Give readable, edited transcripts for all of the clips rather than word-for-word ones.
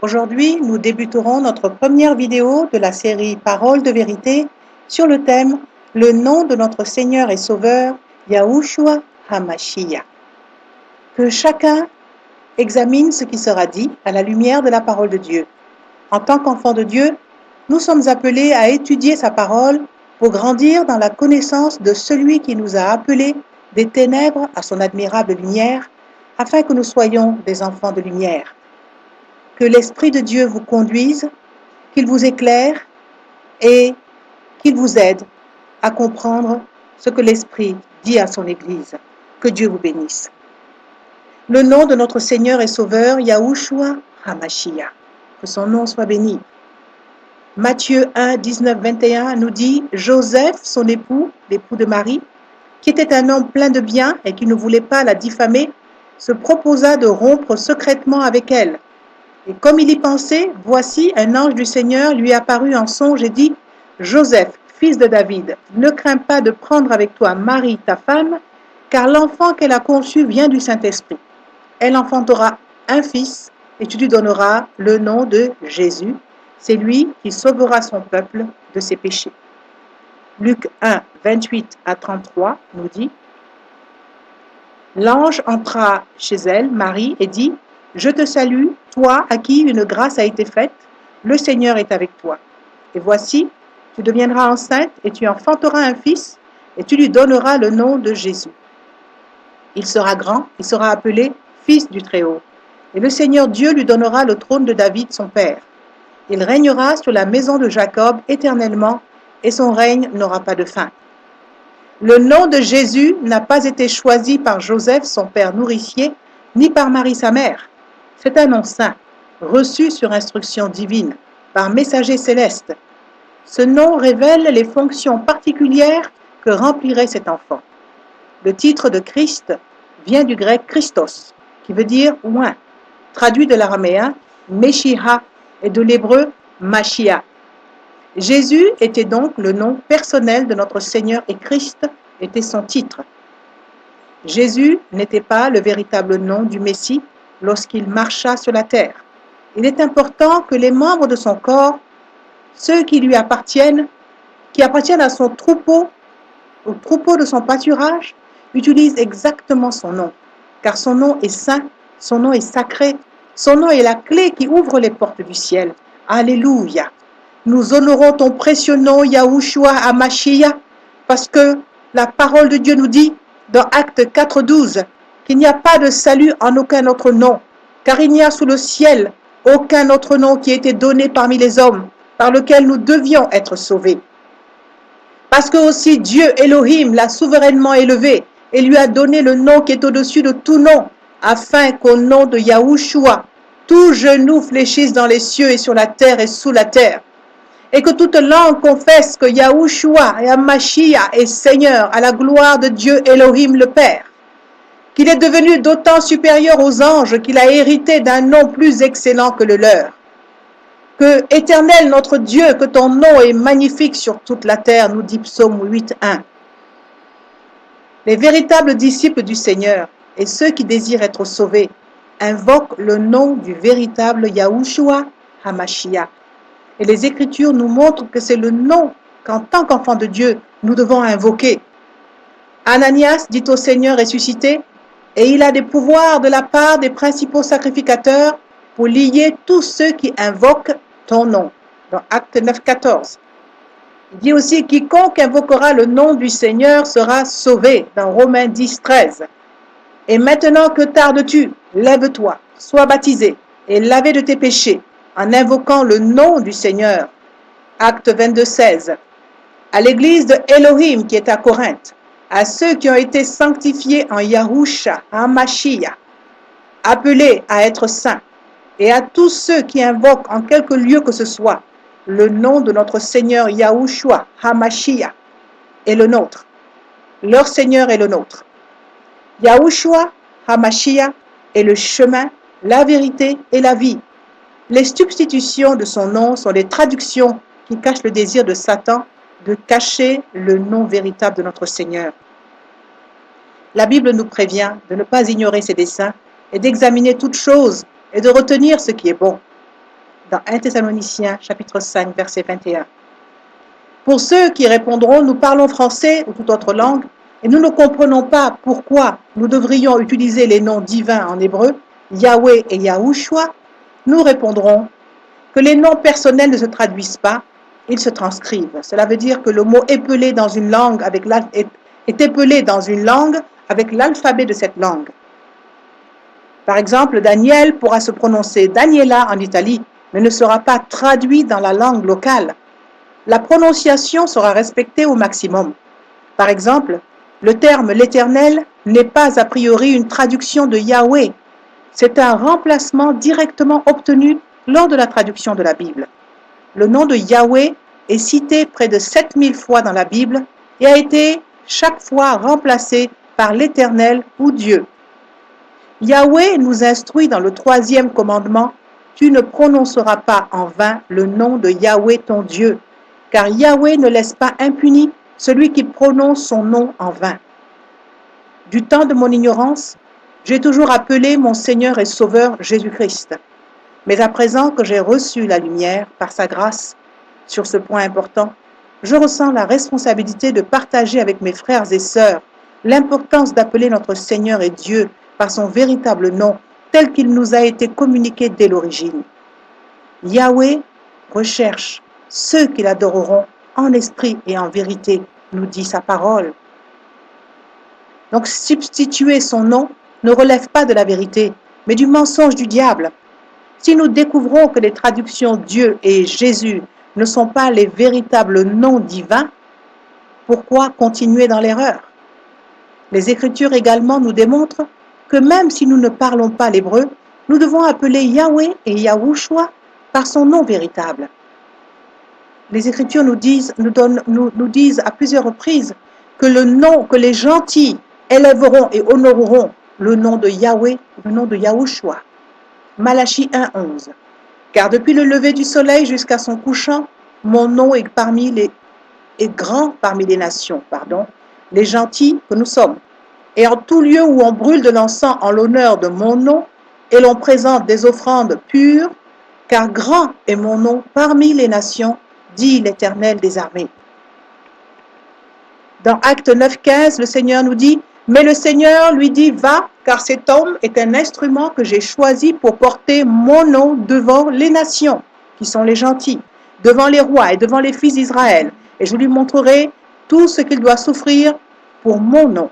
Aujourd'hui, nous débuterons notre première vidéo de la série Paroles de vérité sur le thème Le nom de notre Seigneur et Sauveur, Yahushua HaMashiach. Que chacun examine ce qui sera dit à la lumière de la parole de Dieu. En tant qu'enfants de Dieu, nous sommes appelés à étudier sa parole pour grandir dans la connaissance de celui qui nous a appelés des ténèbres à son admirable lumière, afin que nous soyons des enfants de lumière. Que l'Esprit de Dieu vous conduise, qu'il vous éclaire et qu'il vous aide à comprendre ce que l'Esprit dit à son Église. Que Dieu vous bénisse. Le nom de notre Seigneur et Sauveur, Yahushua HaMashiach. Que son nom soit béni. Matthieu 1, 19, 21 nous dit « Joseph, son époux, l'époux de Marie, qui était un homme plein de bien et qui ne voulait pas la diffamer, se proposa de rompre secrètement avec elle. Et comme il y pensait, voici, un ange du Seigneur lui apparut en songe et dit « Joseph, fils de David, ne crains pas de prendre avec toi Marie, ta femme, car l'enfant qu'elle a conçu vient du Saint-Esprit. Elle enfantera un fils, et tu lui donneras le nom de Jésus. C'est lui qui sauvera son peuple de ses péchés. » Luc 1, 28 à 33 nous dit « L'ange entra chez elle, Marie, et dit « Je te salue, toi à qui une grâce a été faite, le Seigneur est avec toi. Et voici, tu deviendras enceinte et tu enfanteras un fils, et tu lui donneras le nom de Jésus. Il sera grand, il sera appelé Fils du Très-Haut. Et le Seigneur Dieu lui donnera le trône de David, son père. Il régnera sur la maison de Jacob éternellement, et son règne n'aura pas de fin. » Le nom de Jésus n'a pas été choisi par Joseph, son père nourricier, ni par Marie, sa mère. C'est un nom saint, reçu sur instruction divine, par messager céleste. Ce nom révèle les fonctions particulières que remplirait cet enfant. Le titre de Christ vient du grec Christos, qui veut dire « oint », traduit de l'araméen « Meshiha » et de l'hébreu « Mashiach ». Jésus était donc le nom personnel de notre Seigneur et Christ était son titre. Jésus n'était pas le véritable nom du Messie lorsqu'il marcha sur la terre. Il est important que les membres de son corps, ceux qui lui appartiennent, qui appartiennent à son troupeau, au troupeau de son pâturage, utilisent exactement son nom, car son nom est saint, son nom est sacré, son nom est la clé qui ouvre les portes du ciel. Alléluia! Nous honorons ton précieux nom, Yahushua HaMashiach, parce que la parole de Dieu nous dit, dans Actes 4, 12, qu'il n'y a pas de salut en aucun autre nom, car il n'y a sous le ciel aucun autre nom qui ait été donné parmi les hommes, par lequel nous devions être sauvés. Parce que aussi Dieu Elohim l'a souverainement élevé et lui a donné le nom qui est au-dessus de tout nom, afin qu'au nom de Yahushua, tout genou fléchisse dans les cieux et sur la terre et sous la terre, et que toute langue confesse que Yahushua et HaMashiach est Seigneur à la gloire de Dieu Elohim le Père, qu'il est devenu d'autant supérieur aux anges qu'il a hérité d'un nom plus excellent que le leur. Que, Éternel notre Dieu, que ton nom est magnifique sur toute la terre, nous dit Psaume 8, 1. Les véritables disciples du Seigneur et ceux qui désirent être sauvés invoquent le nom du véritable Yahushua HaMashiach. Et les Écritures nous montrent que c'est le nom qu'en tant qu'enfants de Dieu, nous devons invoquer. Ananias dit au Seigneur ressuscité, et il a des pouvoirs de la part des principaux sacrificateurs pour lier tous ceux qui invoquent ton nom. Dans Acte 9, 14. Il dit aussi, quiconque invoquera le nom du Seigneur sera sauvé. Dans Romains 10, 13. Et maintenant que tardes-tu, lève-toi, sois baptisé et lavé de tes péchés, en invoquant le nom du Seigneur. Acte 22, 16. À l'église de Elohim qui est à Corinthe, à ceux qui ont été sanctifiés en Yahushua HaMashiach, appelés à être saints, et à tous ceux qui invoquent en quelque lieu que ce soit le nom de notre Seigneur Yahushua HaMashiach est le nôtre. Leur Seigneur est le nôtre. Yahushua HaMashiach est le chemin, la vérité et la vie. Les substitutions de son nom sont des traductions qui cachent le désir de Satan de cacher le nom véritable de notre Seigneur. La Bible nous prévient de ne pas ignorer ses desseins et d'examiner toutes choses et de retenir ce qui est bon. dans 1 Thessaloniciens chapitre 5 verset 21. Pour ceux qui répondront, nous parlons français ou toute autre langue, et nous ne comprenons pas pourquoi nous devrions utiliser les noms divins en hébreu, Yahweh et Yahushua, nous répondrons que les noms personnels ne se traduisent pas, ils se transcrivent. Cela veut dire que le mot épelé dans une langue est épelé dans une langue avec l'alphabet de cette langue. Par exemple, Daniel pourra se prononcer Daniela en Italie, mais ne sera pas traduit dans la langue locale. La prononciation sera respectée au maximum. Par exemple, le terme l'Éternel n'est pas a priori une traduction de Yahweh. C'est un remplacement directement obtenu lors de la traduction de la Bible. Le nom de Yahweh est cité près de 7000 fois dans la Bible et a été chaque fois remplacé par l'Éternel ou Dieu. Yahweh nous instruit dans le 3e commandement, « Tu ne prononceras pas en vain le nom de Yahweh ton Dieu, car Yahweh ne laisse pas impuni celui qui prononce son nom en vain. » Du temps de mon ignorance, j'ai toujours appelé mon Seigneur et Sauveur Jésus-Christ. Mais à présent que j'ai reçu la lumière par sa grâce sur ce point important, je ressens la responsabilité de partager avec mes frères et sœurs l'importance d'appeler notre Seigneur et Dieu par son véritable nom, tel qu'il nous a été communiqué dès l'origine. Yahweh recherche ceux qui l'adoreront en esprit et en vérité, nous dit sa parole. Donc substituer son nom ne relève pas de la vérité, mais du mensonge du diable. Si nous découvrons que les traductions Dieu et Jésus ne sont pas les véritables noms divins, pourquoi continuer dans l'erreur? Les Écritures également nous démontrent que même si nous ne parlons pas l'hébreu, nous devons appeler Yahweh et Yahushua par son nom véritable. Les Écritures nous disent à plusieurs reprises que le nom, que les gentils élèveront et honoreront le nom de Yahweh, le nom de Yahushua. Malachie 1:11. Car depuis le lever du soleil jusqu'à son couchant, mon nom est grand parmi les nations, les gentils que nous sommes. Et en tout lieu où on brûle de l'encens en l'honneur de mon nom, et l'on présente des offrandes pures, car grand est mon nom parmi les nations, dit l'Éternel des armées. Dans Actes 9:15, le Seigneur nous dit, mais le Seigneur lui dit, va, car cet homme est un instrument que j'ai choisi pour porter mon nom devant les nations, qui sont les gentils, devant les rois et devant les fils d'Israël, et je lui montrerai tout ce qu'il doit souffrir pour mon nom.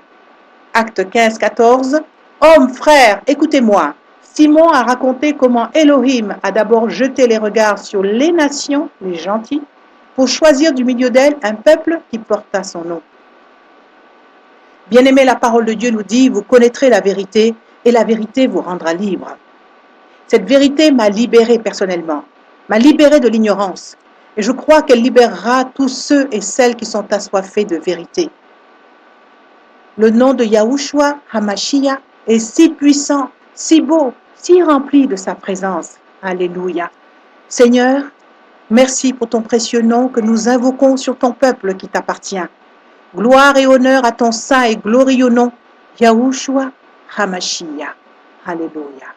Acte 15:14, hommes, frères, écoutez-moi. Simon a raconté comment Elohim a d'abord jeté les regards sur les nations, les gentils, pour choisir du milieu d'elles un peuple qui porta son nom. Bien-aimé, la parole de Dieu nous dit, vous connaîtrez la vérité et la vérité vous rendra libre. Cette vérité m'a libéré personnellement, m'a libéré de l'ignorance, et je crois qu'elle libérera tous ceux et celles qui sont assoiffés de vérité. Le nom de Yahushua HaMashiach est si puissant, si beau, si rempli de sa présence. Alléluia. Seigneur, merci pour ton précieux nom que nous invoquons sur ton peuple qui t'appartient. Gloire et honneur à ton saint et glorieux nom, Yahushua HaMashiach. Alléluia.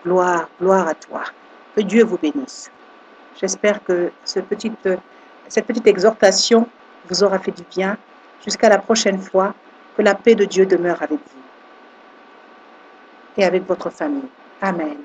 Gloire, gloire à toi. Que Dieu vous bénisse. J'espère que cette petite exhortation vous aura fait du bien. Jusqu'à la prochaine fois, que la paix de Dieu demeure avec vous et avec votre famille. Amen.